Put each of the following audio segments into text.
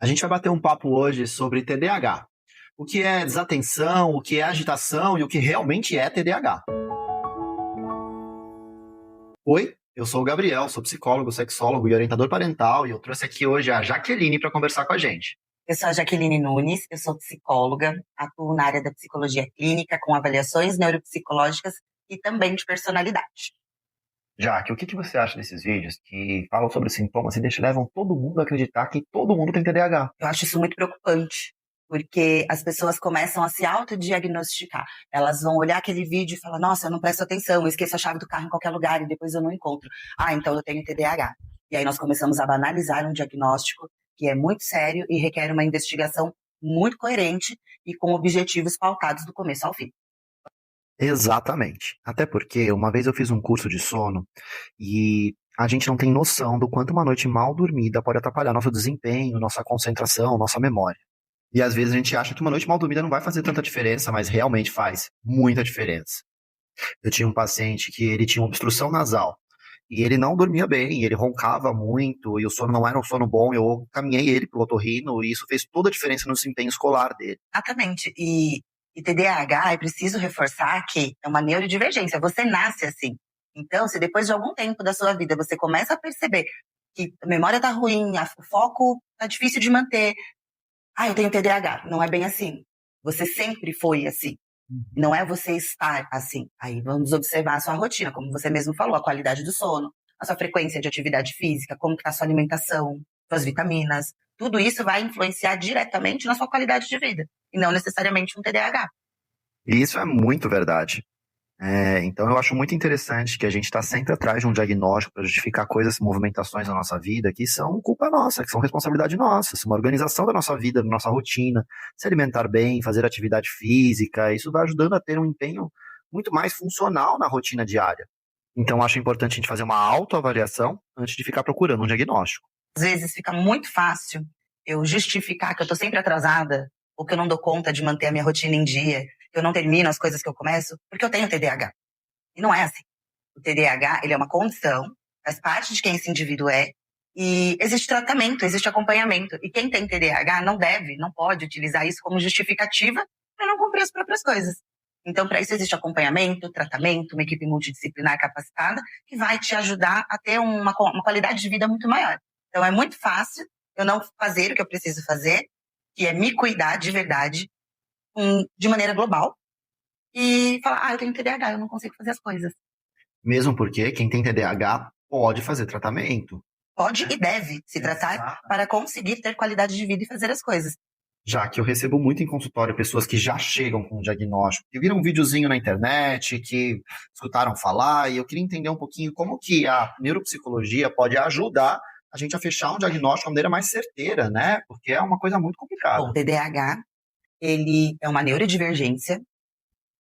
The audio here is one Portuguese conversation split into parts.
A gente vai bater um papo hoje sobre TDAH. O que é desatenção, o que é agitação e o que realmente é TDAH. Oi, eu sou o Gabriel, sou psicólogo, sexólogo e orientador parental e eu trouxe aqui hoje a Jaqueline para conversar com a gente. Eu sou a Jaqueline Nunes, eu sou psicóloga, atuo na área da psicologia clínica com avaliações neuropsicológicas e também de personalidade. Jaque, o que você acha desses vídeos que falam sobre sintomas e levam todo mundo a acreditar que todo mundo tem TDAH? Eu acho isso muito preocupante, porque as pessoas começam a se autodiagnosticar. Elas vão olhar aquele vídeo e falar, nossa, eu não presto atenção, eu esqueço a chave do carro em qualquer lugar e depois eu não encontro. Ah, então eu tenho TDAH. E aí nós começamos a banalizar um diagnóstico que é muito sério e requer uma investigação muito coerente e com objetivos pautados do começo ao fim. Exatamente. Até porque uma vez eu fiz um curso de sono e a gente não tem noção do quanto uma noite mal dormida pode atrapalhar nosso desempenho, nossa concentração, nossa memória. E às vezes a gente acha que uma noite mal dormida não vai fazer tanta diferença, mas realmente faz muita diferença. Eu tinha um paciente que ele tinha uma obstrução nasal e ele não dormia bem, ele roncava muito e o sono não era um sono bom. Eu caminhei ele para o otorrino e isso fez toda a diferença no desempenho escolar dele. Exatamente. E TDAH, é preciso reforçar que é uma neurodivergência. Você nasce assim. Então, se depois de algum tempo da sua vida você começa a perceber que a memória está ruim, o foco está difícil de manter. Ah, eu tenho TDAH. Não é bem assim. Você sempre foi assim. Não é você estar assim. Aí vamos observar a sua rotina, como você mesmo falou, a qualidade do sono, a sua frequência de atividade física, como está a sua alimentação, suas vitaminas. Tudo isso vai influenciar diretamente na sua qualidade de vida, e não necessariamente um TDAH. E isso é muito verdade. Então eu acho muito interessante que a gente está sempre atrás de um diagnóstico para justificar coisas, movimentações na nossa vida que são culpa nossa, que são responsabilidade nossa, uma organização da nossa vida, da nossa rotina, se alimentar bem, fazer atividade física, isso vai ajudando a ter um empenho muito mais funcional na rotina diária. Então acho importante a gente fazer uma autoavaliação antes de ficar procurando um diagnóstico. Às vezes fica muito fácil eu justificar que eu estou sempre atrasada, ou que eu não dou conta de manter a minha rotina em dia, que eu não termino as coisas que eu começo, porque eu tenho TDAH. E não é assim. O TDAH, ele é uma condição, faz parte de quem esse indivíduo é, e existe tratamento, existe acompanhamento. E quem tem TDAH não deve, não pode utilizar isso como justificativa para não cumprir as próprias coisas. Então, para isso existe acompanhamento, tratamento, uma equipe multidisciplinar capacitada que vai te ajudar a ter uma qualidade de vida muito maior. Então, é muito fácil eu não fazer o que eu preciso fazer, que é me cuidar de verdade, de maneira global, e falar, eu tenho TDAH, eu não consigo fazer as coisas. Mesmo porque quem tem TDAH pode fazer tratamento. Pode e deve se tratar para conseguir ter qualidade de vida e fazer as coisas. Já que eu recebo muito em consultório pessoas que já chegam com um diagnóstico, que viram um videozinho na internet, que escutaram falar, e eu queria entender um pouquinho como que a neuropsicologia pode ajudar a gente a fechar um diagnóstico de uma maneira mais certeira, né? Porque é uma coisa muito complicada. Bom, TDAH, ele é uma neurodivergência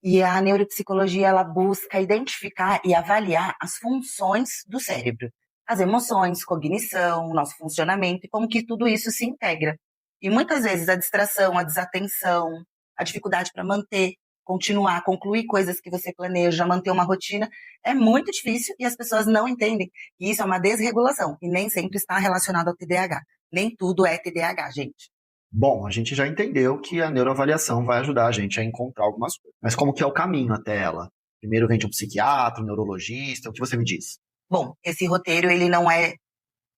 e a neuropsicologia, ela busca identificar e avaliar as funções do cérebro, as emoções, cognição, nosso funcionamento e como que tudo isso se integra. E muitas vezes a distração, a desatenção, a dificuldade para manter, continuar, concluir coisas que você planeja, manter uma rotina, é muito difícil e as pessoas não entendem que isso é uma desregulação e nem sempre está relacionado ao TDAH. Nem tudo é TDAH, gente. Bom, a gente já entendeu que a neuroavaliação vai ajudar a gente a encontrar algumas coisas. Mas como que é o caminho até ela? Primeiro vem de um psiquiatra, um neurologista, o que você me diz? Bom, esse roteiro ele não é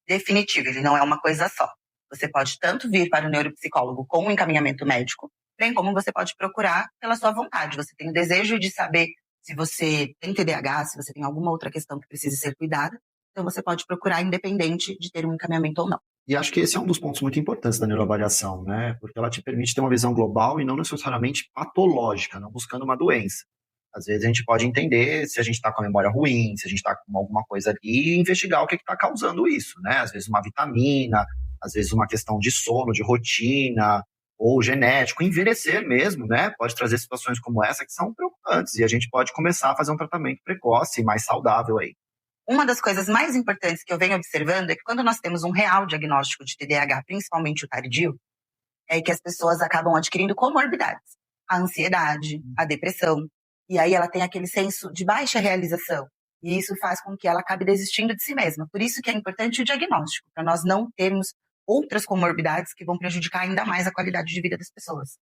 definitivo, ele não é uma coisa só. Você pode tanto vir para o neuropsicólogo com um encaminhamento médico, bem como você pode procurar pela sua vontade. Você tem o desejo de saber se você tem TDAH, se você tem alguma outra questão que precise ser cuidada, então você pode procurar independente de ter um encaminhamento ou não. E acho que esse é um dos pontos muito importantes da neuroavaliação, né? Porque ela te permite ter uma visão global e não necessariamente patológica, não buscando uma doença. Às vezes a gente pode entender se a gente está com a memória ruim, se a gente está com alguma coisa ali e investigar o que está causando isso, né? Às vezes uma vitamina, às vezes uma questão de sono, de rotina, ou genético, envelhecer mesmo, né? Pode trazer situações como essa que são preocupantes e a gente pode começar a fazer um tratamento precoce e mais saudável aí. Uma das coisas mais importantes que eu venho observando é que quando nós temos um real diagnóstico de TDAH, principalmente o tardio, é que as pessoas acabam adquirindo comorbidades. A ansiedade, a depressão. E aí ela tem aquele senso de baixa realização. E isso faz com que ela acabe desistindo de si mesma. Por isso que é importante o diagnóstico, para nós não termos outras comorbidades que vão prejudicar ainda mais a qualidade de vida das pessoas.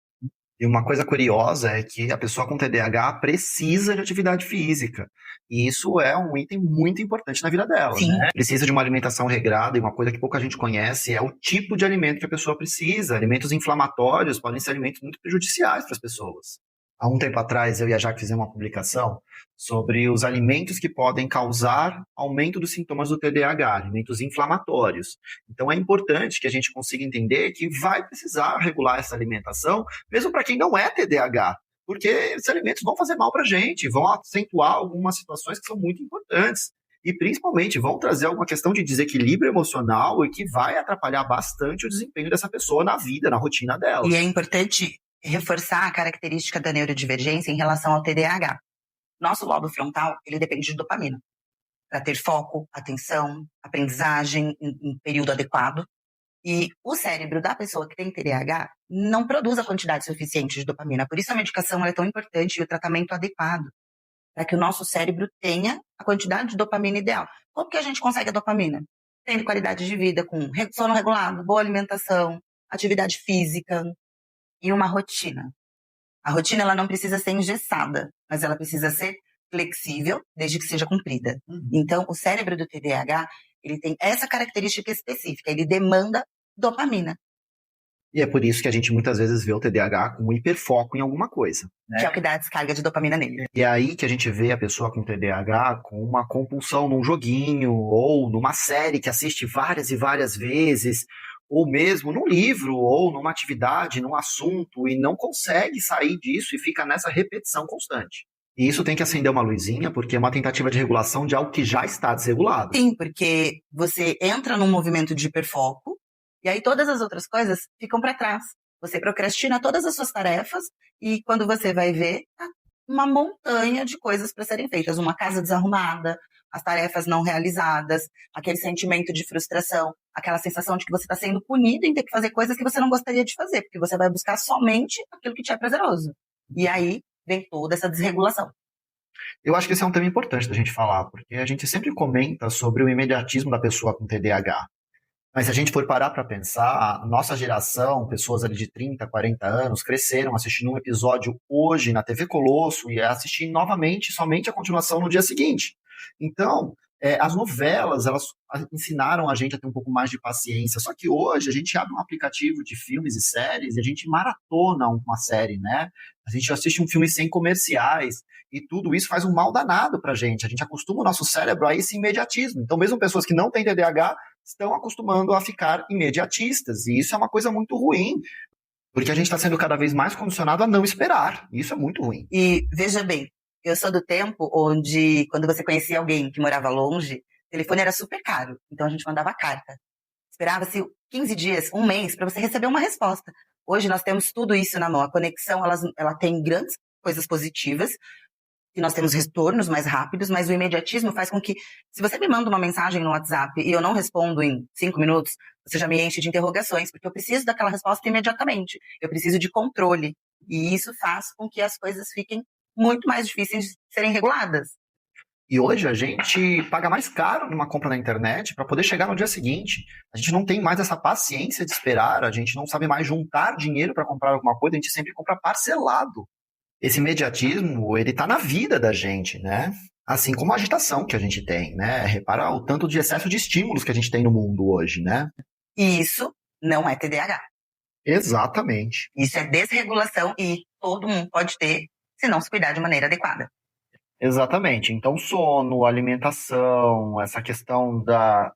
E uma coisa curiosa é que a pessoa com TDAH precisa de atividade física. E isso é um item muito importante na vida dela, Sim. né? Precisa de uma alimentação regrada, e uma coisa que pouca gente conhece é o tipo de alimento que a pessoa precisa. Alimentos inflamatórios podem ser alimentos muito prejudiciais para as pessoas. Há um tempo atrás, eu e a Jaque fizemos uma publicação sobre os alimentos que podem causar aumento dos sintomas do TDAH, alimentos inflamatórios. Então é importante que a gente consiga entender que vai precisar regular essa alimentação, mesmo para quem não é TDAH, porque esses alimentos vão fazer mal para a gente, vão acentuar algumas situações que são muito importantes. E principalmente vão trazer alguma questão de desequilíbrio emocional e que vai atrapalhar bastante o desempenho dessa pessoa na vida, na rotina dela. E é importante reforçar a característica da neurodivergência em relação ao TDAH. Nosso lobo frontal, ele depende de dopamina para ter foco, atenção, aprendizagem em período adequado. E o cérebro da pessoa que tem TDAH não produz a quantidade suficiente de dopamina. Por isso a medicação é tão importante e o tratamento adequado, para que o nosso cérebro tenha a quantidade de dopamina ideal. Como que a gente consegue a dopamina? Tendo qualidade de vida, com sono regulado, boa alimentação, atividade física e uma rotina. A rotina ela não precisa ser engessada, mas ela precisa ser flexível, desde que seja cumprida. Então, o cérebro do TDAH, ele tem essa característica específica, ele demanda dopamina. E é por isso que a gente muitas vezes vê o TDAH com um hiperfoco em alguma coisa, né? Que é o que dá a descarga de dopamina nele. E é aí que a gente vê a pessoa com TDAH com uma compulsão num joguinho, ou numa série que assiste várias e várias vezes, ou mesmo num livro, ou numa atividade, num assunto, e não consegue sair disso e fica nessa repetição constante. E isso tem que acender uma luzinha, porque é uma tentativa de regulação de algo que já está desregulado. Sim, porque você entra num movimento de hiperfoco, e aí todas as outras coisas ficam para trás. Você procrastina todas as suas tarefas, e quando você vai ver, tá uma montanha de coisas para serem feitas. Uma casa desarrumada, as tarefas não realizadas, aquele sentimento de frustração, aquela sensação de que você está sendo punido em ter que fazer coisas que você não gostaria de fazer, porque você vai buscar somente aquilo que te é prazeroso. E aí vem toda essa desregulação. Eu acho que esse é um tema importante da gente falar, porque a gente sempre comenta sobre o imediatismo da pessoa com TDAH. Mas se a gente for parar para pensar, a nossa geração, pessoas ali de 30, 40 anos, cresceram assistindo um episódio hoje na TV Colosso e assistindo novamente somente a continuação no dia seguinte. Então, as novelas, elas ensinaram a gente a ter um pouco mais de paciência. Só que hoje a gente abre um aplicativo de filmes e séries e a gente maratona uma série, né? A gente assiste um filme sem comerciais e tudo isso faz um mal danado pra gente. A gente acostuma o nosso cérebro a esse imediatismo. Então, mesmo pessoas que não têm TDAH estão acostumando a ficar imediatistas. E isso é uma coisa muito ruim, porque a gente está sendo cada vez mais condicionado a não esperar. E isso é muito ruim. E veja bem, eu sou do tempo onde, quando você conhecia alguém que morava longe, o telefone era super caro. Então a gente mandava carta. Esperava-se 15 dias, um mês, para você receber uma resposta. Hoje nós temos tudo isso na mão. A conexão, ela tem grandes coisas positivas, que nós temos retornos mais rápidos, mas o imediatismo faz com que, se você me manda uma mensagem no WhatsApp e eu não respondo em 5 minutos, você já me enche de interrogações, porque eu preciso daquela resposta imediatamente. Eu preciso de controle. E isso faz com que as coisas fiquem muito mais difíceis de serem reguladas. E hoje a gente paga mais caro numa compra na internet para poder chegar no dia seguinte. A gente não tem mais essa paciência de esperar, a gente não sabe mais juntar dinheiro para comprar alguma coisa, a gente sempre compra parcelado. Esse imediatismo, ele tá na vida da gente, né? Assim como a agitação que a gente tem, né? Repara o tanto de excesso de estímulos que a gente tem no mundo hoje, né? E isso não é TDAH. Exatamente. Isso é desregulação e todo mundo pode ter, se não se cuidar de maneira adequada. Exatamente. Então, sono, alimentação, essa questão da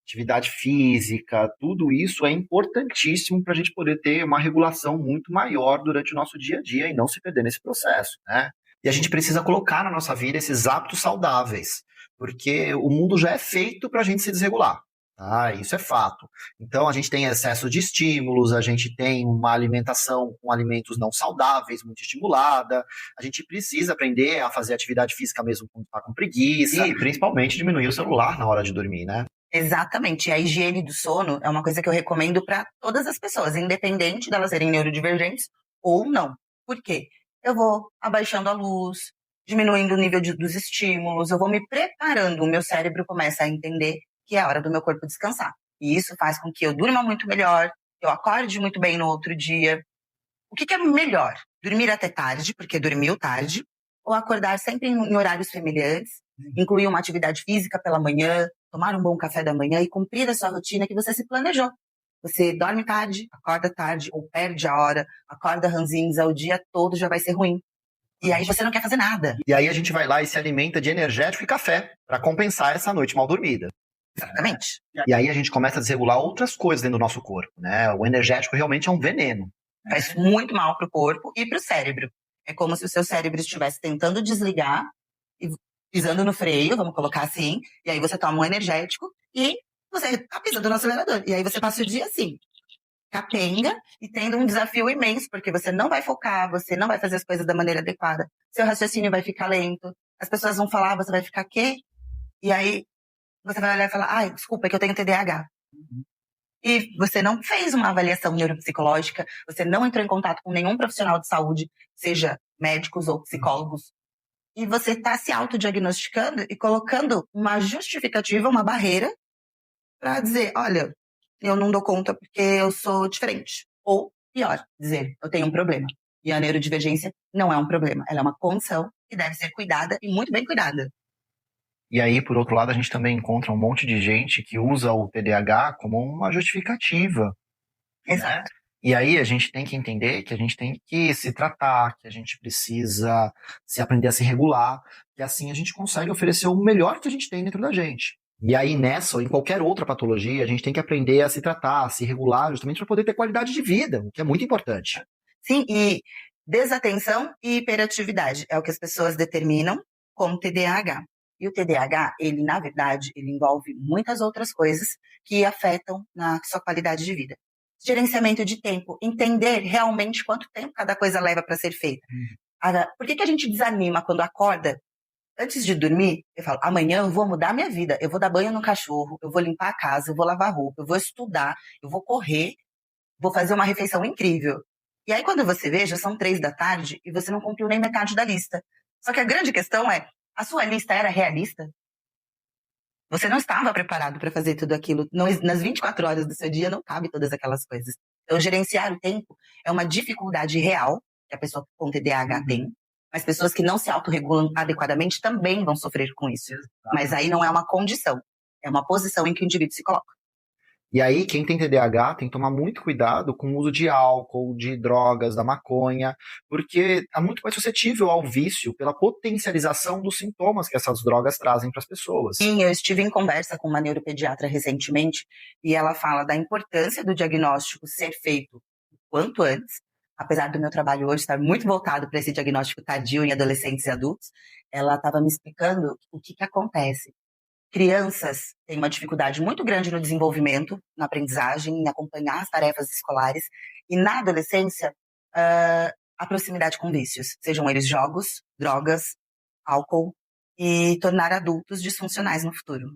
atividade física, tudo isso é importantíssimo para a gente poder ter uma regulação muito maior durante o nosso dia a dia e não se perder nesse processo, né? E a gente precisa colocar na nossa vida esses hábitos saudáveis, porque o mundo já é feito para a gente se desregular. Ah, isso é fato. Então a gente tem excesso de estímulos, a gente tem uma alimentação com alimentos não saudáveis, muito estimulada, a gente precisa aprender a fazer atividade física mesmo quando está com preguiça e principalmente diminuir o celular na hora de dormir, né? Exatamente. A higiene do sono é uma coisa que eu recomendo para todas as pessoas, independente delas serem neurodivergentes ou não. Por quê? Eu vou abaixando a luz, diminuindo o nível dos estímulos, eu vou me preparando, o meu cérebro começa a entender que é a hora do meu corpo descansar. E isso faz com que eu durma muito melhor, que eu acorde muito bem no outro dia. O que é melhor? Dormir até tarde, porque dormiu tarde, ou acordar sempre em horários semelhantes, incluir uma atividade física pela manhã, tomar um bom café da manhã e cumprir a sua rotina que você se planejou. Você dorme tarde, acorda tarde, ou perde a hora, acorda ranzinza, o dia todo já vai ser ruim. E aí você não quer fazer nada. E aí a gente vai lá e se alimenta de energético e café, para compensar essa noite mal dormida. Exatamente. E aí a gente começa a desregular outras coisas dentro do nosso corpo, né? O energético realmente é um veneno. Faz muito mal pro corpo e pro cérebro. É como se o seu cérebro estivesse tentando desligar e pisando no freio, vamos colocar assim, e aí você toma um energético e você tá pisando no acelerador. E aí você passa o dia assim, capenga e tendo um desafio imenso, porque você não vai focar, você não vai fazer as coisas da maneira adequada. Seu raciocínio vai ficar lento, as pessoas vão falar, você vai ficar quê? E aí você vai olhar e falar, ai, desculpa, é que eu tenho TDAH. E você não fez uma avaliação neuropsicológica, você não entrou em contato com nenhum profissional de saúde, seja médicos ou psicólogos, e você está se autodiagnosticando e colocando uma justificativa, uma barreira, para dizer, olha, eu não dou conta porque eu sou diferente. Ou, pior, dizer, eu tenho um problema. E a neurodivergência não é um problema, ela é uma condição que deve ser cuidada e muito bem cuidada. E aí, por outro lado, a gente também encontra um monte de gente que usa o TDAH como uma justificativa. Exato. E aí a gente tem que entender que a gente tem que se tratar, que a gente precisa se aprender a se regular, que assim a gente consegue oferecer o melhor que a gente tem dentro da gente. E aí nessa ou em qualquer outra patologia, a gente tem que aprender a se tratar, a se regular, justamente para poder ter qualidade de vida, o que é muito importante. Sim, e desatenção e hiperatividade é o que as pessoas determinam como TDAH. E o TDAH, ele, na verdade, ele envolve muitas outras coisas que afetam na sua qualidade de vida. Gerenciamento de tempo, entender realmente quanto tempo cada coisa leva para ser feita. Por que a gente desanima quando acorda? Antes de dormir, eu falo, amanhã eu vou mudar minha vida, eu vou dar banho no cachorro, eu vou limpar a casa, eu vou lavar roupa, eu vou estudar, eu vou correr, vou fazer uma refeição incrível. E aí quando você vê, já são 3 da tarde e você não cumpriu nem metade da lista. Só que a grande questão é, a sua lista era realista? Você não estava preparado para fazer tudo aquilo. Nas 24 horas do seu dia não cabe todas aquelas coisas. Então, gerenciar o tempo é uma dificuldade real que a pessoa com TDAH tem. Mas pessoas que não se autorregulam adequadamente também vão sofrer com isso. Mas aí não é uma condição. É uma posição em que o indivíduo se coloca. E aí, quem tem TDAH tem que tomar muito cuidado com o uso de álcool, de drogas, da maconha, porque é muito mais suscetível ao vício pela potencialização dos sintomas que essas drogas trazem para as pessoas. Sim, eu estive em conversa com uma neuropediatra recentemente e ela fala da importância do diagnóstico ser feito o quanto antes. Apesar do meu trabalho hoje estar muito voltado para esse diagnóstico tardio em adolescentes e adultos, ela estava me explicando o que acontece. Crianças têm uma dificuldade muito grande no desenvolvimento, na aprendizagem, em acompanhar as tarefas escolares. E na adolescência, a proximidade com vícios, sejam eles jogos, drogas, álcool, e tornar adultos disfuncionais no futuro.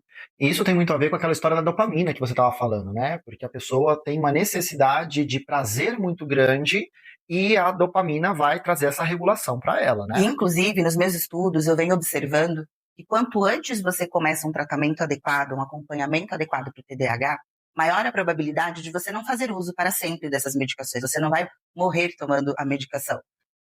E isso tem muito a ver com aquela história da dopamina que você estava falando, né? Porque a pessoa tem uma necessidade de prazer muito grande e a dopamina vai trazer essa regulação para ela, né? E, inclusive, nos meus estudos, eu venho observando que quanto antes você começa um tratamento adequado, um acompanhamento adequado para o TDAH, maior a probabilidade de você não fazer uso para sempre dessas medicações. Você não vai morrer tomando a medicação.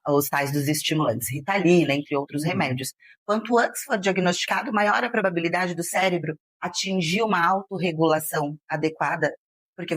Os tais dos estimulantes, Ritalina, entre outros remédios. Quanto antes for diagnosticado, maior a probabilidade do cérebro atingir uma autorregulação adequada, porque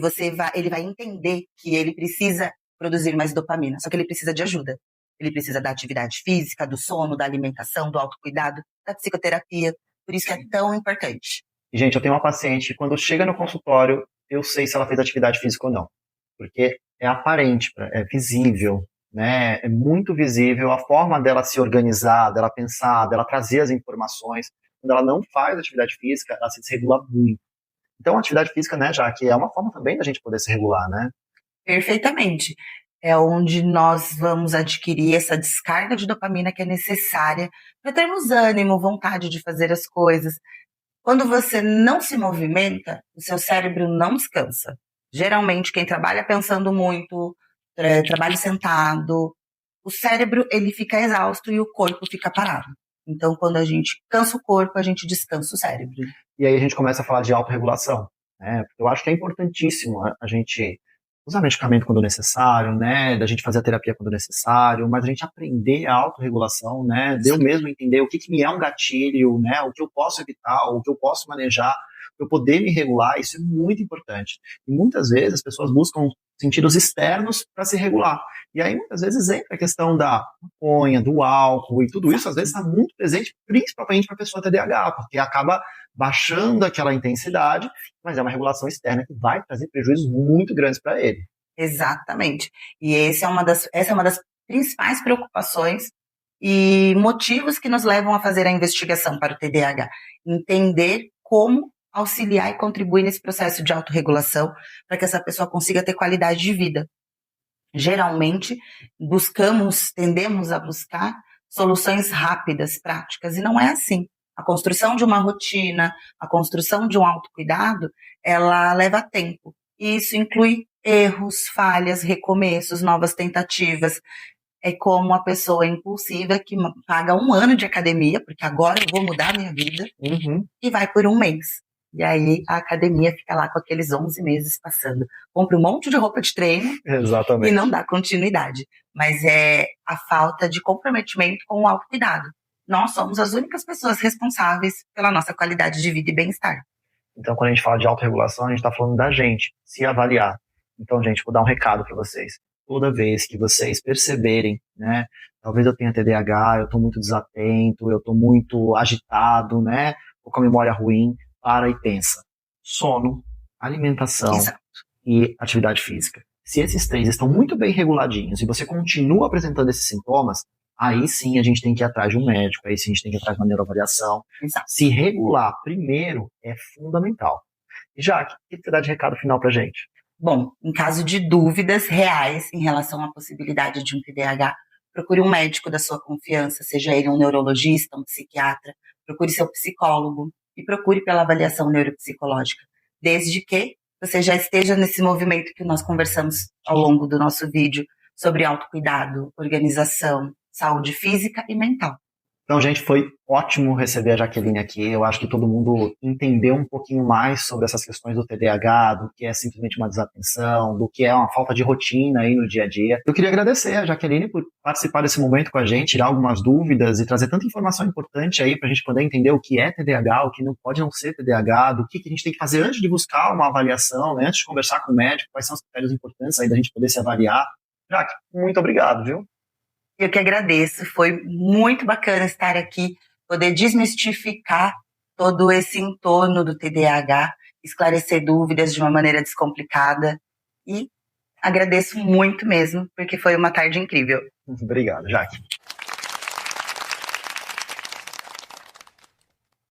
ele vai entender que ele precisa produzir mais dopamina, só que ele precisa de ajuda. Ele precisa da atividade física, do sono, da alimentação, do autocuidado, da psicoterapia. Por isso que é tão importante. Gente, eu tenho uma paciente, quando chega no consultório, eu sei se ela fez atividade física ou não. Porque é aparente, é visível, né? É muito visível a forma dela se organizar, dela pensar, dela trazer as informações. Quando ela não faz atividade física, ela se desregula muito. Então, a atividade física, né, já que é uma forma também da gente poder se regular, né? Perfeitamente. É onde nós vamos adquirir essa descarga de dopamina que é necessária para termos ânimo, vontade de fazer as coisas. Quando você não se movimenta, o seu cérebro não descansa. Geralmente, quem trabalha pensando muito, trabalha sentado, o cérebro ele fica exausto e o corpo fica parado. Então, quando a gente cansa o corpo, a gente descansa o cérebro. E aí a gente começa a falar de autorregulação. né? Porque eu acho que é importantíssimo a gente usar medicamento quando necessário, né? Da gente fazer a terapia quando necessário, mas a gente aprender a autorregulação, né? De eu mesmo entender o que que me é um gatilho, né? O que eu posso evitar, o que eu posso manejar, para eu poder me regular, isso é muito importante. E muitas vezes as pessoas buscam sentidos externos para se regular. E aí muitas vezes entra a questão da maconha, do álcool, e tudo isso às vezes está muito presente, principalmente para a pessoa TDAH, porque acaba baixando aquela intensidade, mas é uma regulação externa que vai trazer prejuízos muito grandes para ele. Exatamente. E essa é uma das principais preocupações e motivos que nos levam a fazer a investigação para o TDAH. Entender como auxiliar e contribuir nesse processo de autorregulação para que essa pessoa consiga ter qualidade de vida. Geralmente, tendemos a buscar soluções rápidas, práticas, e não é assim. A construção de uma rotina, a construção de um autocuidado, ela leva tempo. E isso inclui erros, falhas, recomeços, novas tentativas. É como a pessoa impulsiva que paga 1 ano de academia, porque agora eu vou mudar a minha vida, e vai por 1 mês. E aí a academia fica lá com aqueles 11 meses passando. Compra um monte de roupa de treino. Exatamente. E não dá continuidade. Mas é a falta de comprometimento com o autocuidado. Nós somos as únicas pessoas responsáveis pela nossa qualidade de vida e bem-estar. Então, quando a gente fala de autorregulação, a gente está falando da gente, se avaliar. Então, gente, vou dar um recado para vocês. Toda vez que vocês perceberem, né, talvez eu tenha TDAH, eu estou muito desatento, eu estou muito agitado, né, ou com a memória ruim, para e pensa. Sono, alimentação e atividade física. Se esses 3 estão muito bem reguladinhos e você continua apresentando esses sintomas, aí sim a gente tem que ir atrás de um médico, aí sim a gente tem que ir atrás de uma neuroavaliação. Se regular primeiro é fundamental. E Jaque, o que você dá de recado final pra gente? Bom, em caso de dúvidas reais em relação à possibilidade de um TDAH, procure um médico da sua confiança, seja ele um neurologista, um psiquiatra, procure seu psicólogo e procure pela avaliação neuropsicológica, desde que você já esteja nesse movimento que nós conversamos ao longo do nosso vídeo sobre autocuidado, organização, saúde física e mental. Então, gente, foi ótimo receber a Jaqueline aqui. Eu acho que todo mundo entendeu um pouquinho mais sobre essas questões do TDAH, do que é simplesmente uma desatenção, do que é uma falta de rotina aí no dia a dia. Eu queria agradecer a Jaqueline por participar desse momento com a gente, tirar algumas dúvidas e trazer tanta informação importante aí para a gente poder entender o que é TDAH, o que não pode não ser TDAH, do que a gente tem que fazer antes de buscar uma avaliação, né, antes de conversar com o médico, quais são os critérios importantes aí da gente poder se avaliar. Jaque, muito obrigado, viu? Eu que agradeço, foi muito bacana estar aqui, poder desmistificar todo esse entorno do TDAH, esclarecer dúvidas de uma maneira descomplicada e agradeço muito mesmo, porque foi uma tarde incrível. Obrigado, Jaque.